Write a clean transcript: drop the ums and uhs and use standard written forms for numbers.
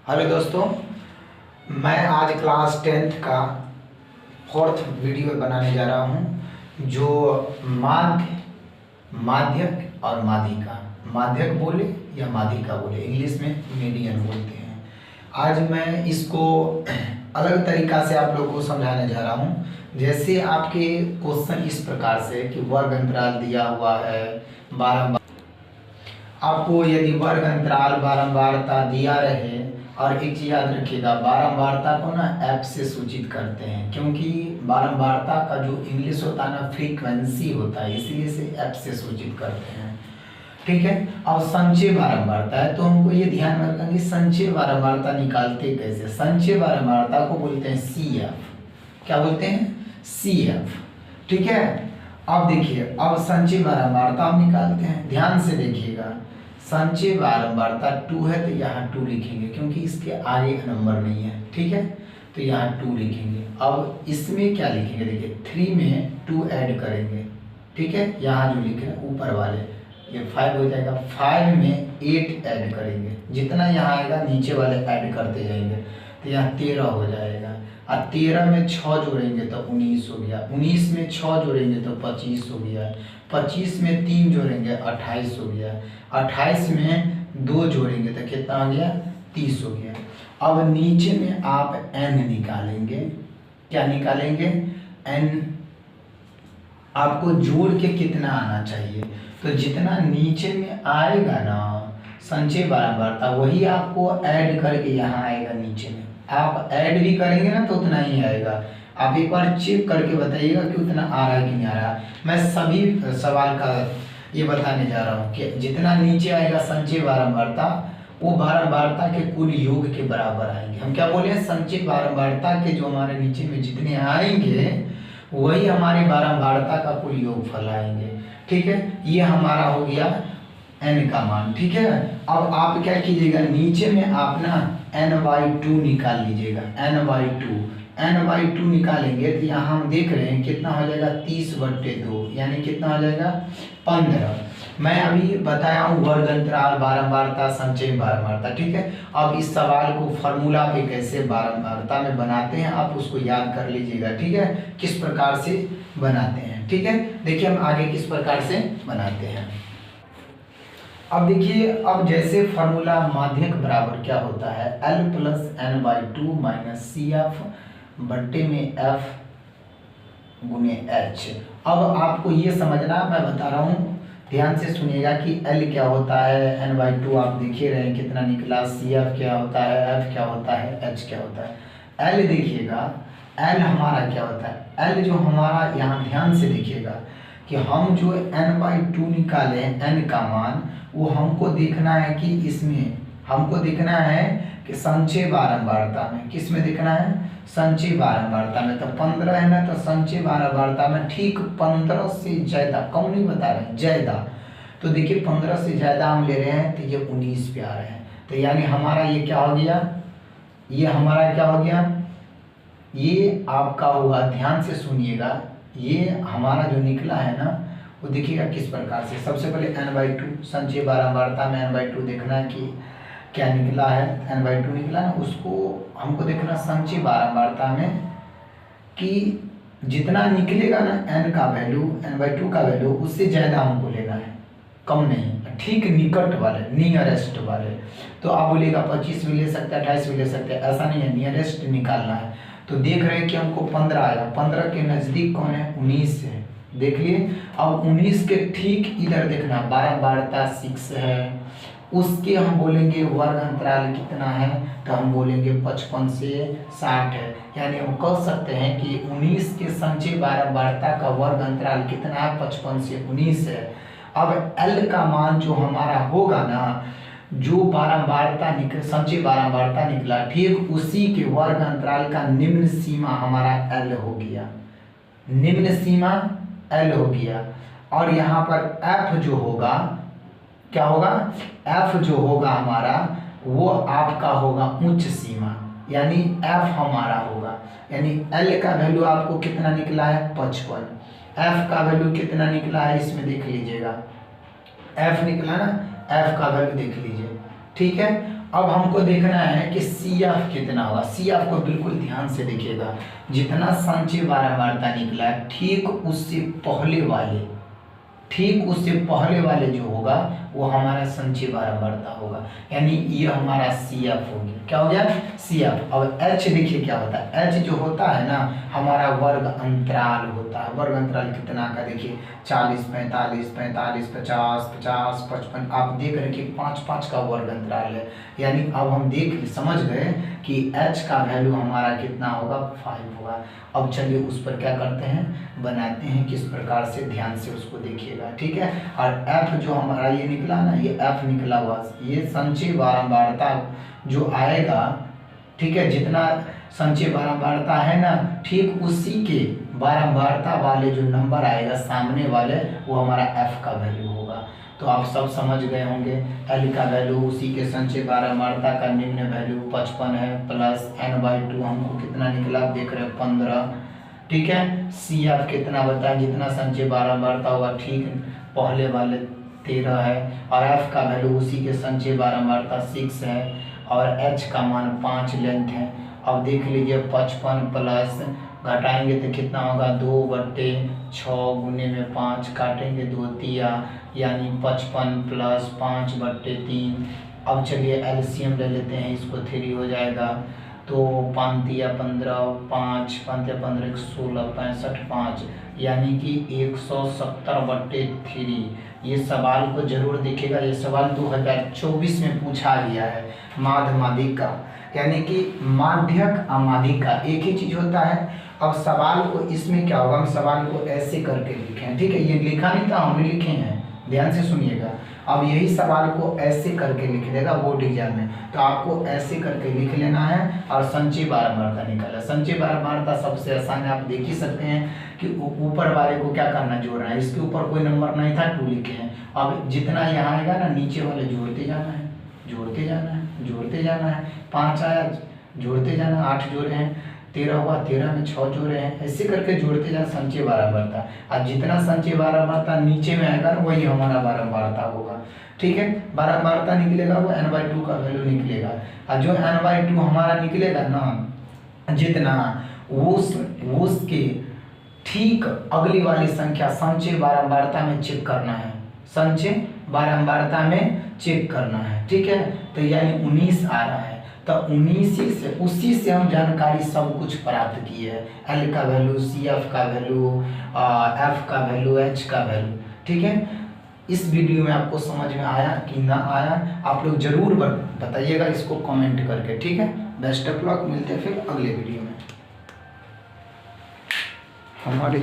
Hello दोस्तों, मैं आज क्लास 10th का फोर्थ वीडियो बनाने जा रहा हूँ जो माध्यक और माध्यिका, माध्यक बोले या माध्यिका बोले, इंग्लिश में मीडियन बोलते हैं। आज मैं इसको अलग तरीका से आप लोगों को समझाने जा रहा हूँ। जैसे आपके क्वेश्चन इस प्रकार से कि वर्ग अंतराल दिया हुआ है बारंबार, आपको यदि वर्ग अंतराल बारंबारता दिया रहे, और एक चीज याद रखिएगा, बारंबारता को ना एफ से सूचित करते हैं, क्योंकि बारंबारता का जो इंग्लिश होता है ना फ्रीक्वेंसी होता है, इसीलिए से एफ से सूचित करते हैं। ठीक है। अब संचय बारंबारता है तो हमको ये ध्यान में रखेंगे संचय बारंबारता निकालते कैसे। संचय बारंबारता को बोलते हैं सी एफ। क्या बोलते हैं? C F. ठीक है। अब देखिए, अब संचय बारंबारता हम निकालते हैं, ध्यान से देखिएगा। संचय बारंबारता 2 है तो यहाँ 2 लिखेंगे, क्योंकि इसके आगे नंबर नहीं है। ठीक है, तो यहाँ 2 लिखेंगे। अब इसमें क्या लिखेंगे? देखिए 3 में 2 ऐड करेंगे। ठीक है, यहाँ जो लिखे हैं ऊपर वाले ये 5 हो जाएगा। 5 में 8 ऐड करेंगे, जितना यहाँ आएगा नीचे वाले ऐड करते जाएंगे, तो यहाँ 13 हो जाएगा। और 13 में 6 जोड़ेंगे तो 19 हो गया। 19 में 6 जोड़ेंगे तो 25 हो गया। 25 में 3 जोड़ेंगे 28 हो गया। 28 में 2 जोड़ेंगे तो कितना आ गया? 30 हो गया। अब नीचे में आप n निकालेंगे। क्या निकालेंगे? n आपको जोड़ के कितना आना चाहिए? तो जितना नीचे में आएगा ना संचय बारंबारता, वही आपको ऐड करके यहाँ आएगा नीचे में। आप ऐड भी करेंगे ना तो उतना ही आएगा। आप एक बार चेक करके बताइएगा कि उतना आ रहा है कि नहीं आ रहा। मैं सभी सवाल का ये बताने जा रहा हूँ कि जितना नीचे आएगा संचय बारंबारता, वो बारंबारता के कुल योग के बराबर आएंगे। हम क्या बोले? संचय बारंबारता के जो हमारे नीचे में जितने आएंगे वही हमारी बारंबारता का कुल योगफल आएंगे। ठीक है, ये हमारा हो गया n का मान। ठीक है। अब आप क्या कीजिएगा, नीचे में आप ना n/2 निकाल लीजिएगा। n/2 निकालेंगे तो यहाँ हम देख रहे हैं कितना हो जाएगा? 30/2, यानी कितना हो जाएगा? 15। मैं अभी बताया हूँ वर्ग अंतराल बारंबारता, संचय बारंबारता। ठीक है। अब इस सवाल को फॉर्मूला पे कैसे बारंबारता में बनाते हैं आप उसको याद कर लीजिएगा। ठीक है, किस प्रकार से बनाते हैं। ठीक है, देखिए हम आगे किस प्रकार से बनाते हैं। अब देखिए, अब जैसे फॉर्मूला माध्यक बराबर क्या होता है? L + n/2 minus C F बट्टे में f गुने h। अब आपको ये समझना, मैं बता रहा हूँ, ध्यान से सुनिएगा कि L क्या होता है, n/2 आप देखिए रहे हैं कितना निकला, सी एफ क्या होता है, f क्या होता है, h क्या होता है। L देखिएगा, L हमारा क्या होता है? L जो हमारा, यहाँ ध्यान से देखिएगा कि हम जो n/2 निकाले n का मान, वो हमको देखना है कि इसमें हमको देखना है कि संचय बारंबारता में, किस में देखना है? संचय बारंबारता में। तो 15 है ना, तो संचय बारंबारता में ठीक 15 से ज्यादा, कम नहीं बता रहे, ज्यादा। तो देखिए 15 से ज्यादा हम ले रहे हैं तो ये 19 पे आ रहे हैं। तो यानी हमारा ये क्या हो गया? ये हमारा क्या हो गया? ये आपका हुआ, ध्यान से सुनिएगा, ये हमारा जो निकला है ना वो देखिएगा किस प्रकार से। सबसे पहले n/2 संचय बारंबारता में n/2 देखना है कि क्या निकला है। n/2 निकला ना, उसको हमको देखना संचय बारंबारता में कि जितना निकलेगा ना n का वैल्यू, n/2 का वैल्यू, उससे ज़्यादा हमको लेना है, कम नहीं, ठीक निकट वाले, नियरेस्ट वाले। तो आप बोलिएगा 25 भी ले सकते हैं, 28 भी ले सकते हैं, ऐसा नहीं है, नियरेस्ट निकालना है। तो देख रहे हैं कि हमको 15 आया। 15 के नज़दीक कौन है? 19 है, देख लिए। अब 19 के ठीक इधर देखना, बारंबारता 6 है, उसके हम बोलेंगे वर्ग अंतराल कितना है, तो हम बोलेंगे 55 से 60 है। यानी हम कह सकते हैं कि 19 के संचय बारंबारता का वर्ग अंतराल कितना है? 55 से 19 है। अब L का मान जो हमारा होगा ना, जो बारंबारता संचय बारंबारता निकला, ठीक उसी के वर्ग अंतराल का निम्न सीमा हमारा L हो गया, निम्न सीमा L हो गया। और यहाँ पर F जो होगा, क्या होगा? F जो होगा हमारा, वो आपका होगा उच्च सीमा, यानी F हमारा होगा। यानी L का वैल्यू आपको कितना निकला है? 55। F का वैल्यू कितना निकला है इसमें देख लीजिएगा, F निकला ना, F का वैल्यू देख लीजिए। ठीक है। अब हमको देखना है कि सी एफ कितना होगा। सी एफ को बिल्कुल ध्यान से देखिएगा, जितना संचय बारंबारता निकला है ठीक उससे पहले वाले जो होगा वो हमारा संचय बारंबारता होगा, यानी ये हमारा सी एफ हो गया। क्या हो गया? C F. अब एच देखिए क्या होता है। एच जो होता है ना हमारा वर्ग अंतराल होता है। वर्ग अंतराल कितना का देखिए 40, 45, 45, 50, 50, 55, आप देख रहे कि 5 का वर्ग अंतराल है। यानी अब हम समझ गए कि एच का वैल्यू हमारा कितना होगा 5 होगा। अब चलिए उस पर क्या करते हैं, बनाते हैं किस प्रकार से, ध्यान से उसको देखिएगा, ठीक है। और एफ जो हमारा ये निकला ना, ये एफ निकला हुआ, ये संचय बारंबारता जो आएगा, ठीक है, जितना संचय बारंबारता है ना ठीक उसी के बारंबारता वाले जो नंबर आएगा सामने वाले वो हमारा एफ का वैल्यू होगा। तो आप सब समझ गए होंगे एल का वैल्यू उसी के संचय बारंबारता का निम्न वैल्यू 55 है प्लस n/2 हमको कितना निकला देख रहे हैं 15, ठीक है। सी एफ कितना बताएं, जितना संचय बारंबारता होगा ठीक पहले वाले 13 है, और एफ का वैल्यू उसी के संचय बारंबारता 6 है, और एच का मान 5 लेंथ है। अब देख लीजिए 55 प्लस घटाएंगे तो कितना होगा 2/6 गुने में 5 काटेंगे 2 तिया, यानी 55 प्लस 5/3। अब चलिए एलसीएम ले लेते हैं, इसको 3 हो जाएगा तो 5 तिया 15, 5 5 तिया 15, 16, 65, 5 यानी कि 170/3। ये सवाल को जरूर देखिएगा, ये सवाल 2024 में पूछा गया है माध्यक का, यानी कि माध्यक अमाध्यिका एक ही चीज होता है। अब सवाल को इसमें क्या होगा, हम सवाल को ऐसे करके लिखें, ठीक है, ये लिखा नहीं था हमने लिखे हैं, ध्यान से सुनिएगा। अब यही सवाल को ऐसे करके लिख देगा बोर्ड एग्जाम में, तो आपको ऐसे करके लिख लेना है और संचय बारंबारता निकाला। संचय बारंबारता सबसे आसान है, आप देख ही सकते हैं कि ऊपर वाले को क्या करना जोड़ना है, इसके ऊपर कोई नंबर नहीं था 2 लिखे हैं। अब जितना यहाँ आएगा ना नीचे वाले जोड़ते जाना है, जोड़ते जाना है, जोड़ते जाना है। 5 आया जोड़ते जाना, 8 जोड़े हैं, 13 हुआ, 13 में 6 जोड़े हैं, ऐसे करके जोड़ते जाना संचय बारंबारता। और जितना संचय बारंबारता नीचे में आएगा वही हमारा बारंबारता होगा, ठीक है। बारंबारता निकलेगा वो n/2 का वैल्यू निकलेगा, और जो n/2 हमारा निकलेगा ना जितना उसके ठीक अगली वाली संख्या संचय बारंबारता में चेक करना है, संचय बारंबारता में चेक करना है, ठीक है। तो यानी 19 आ रहा है, तो 19 से उसी से हम जानकारी सब कुछ प्राप्त की है, एल का वैल्यू, सी एफ का वैल्यू, एफ का वैल्यू, एच का वैल्यू, ठीक है। इस वीडियो में आपको समझ में आया कि ना आया, आप लोग जरूर बताइएगा इसको कमेंट करके, ठीक है। बेस्ट ऑफ लक, मिलते हैं फिर अगले वीडियो में। हमारे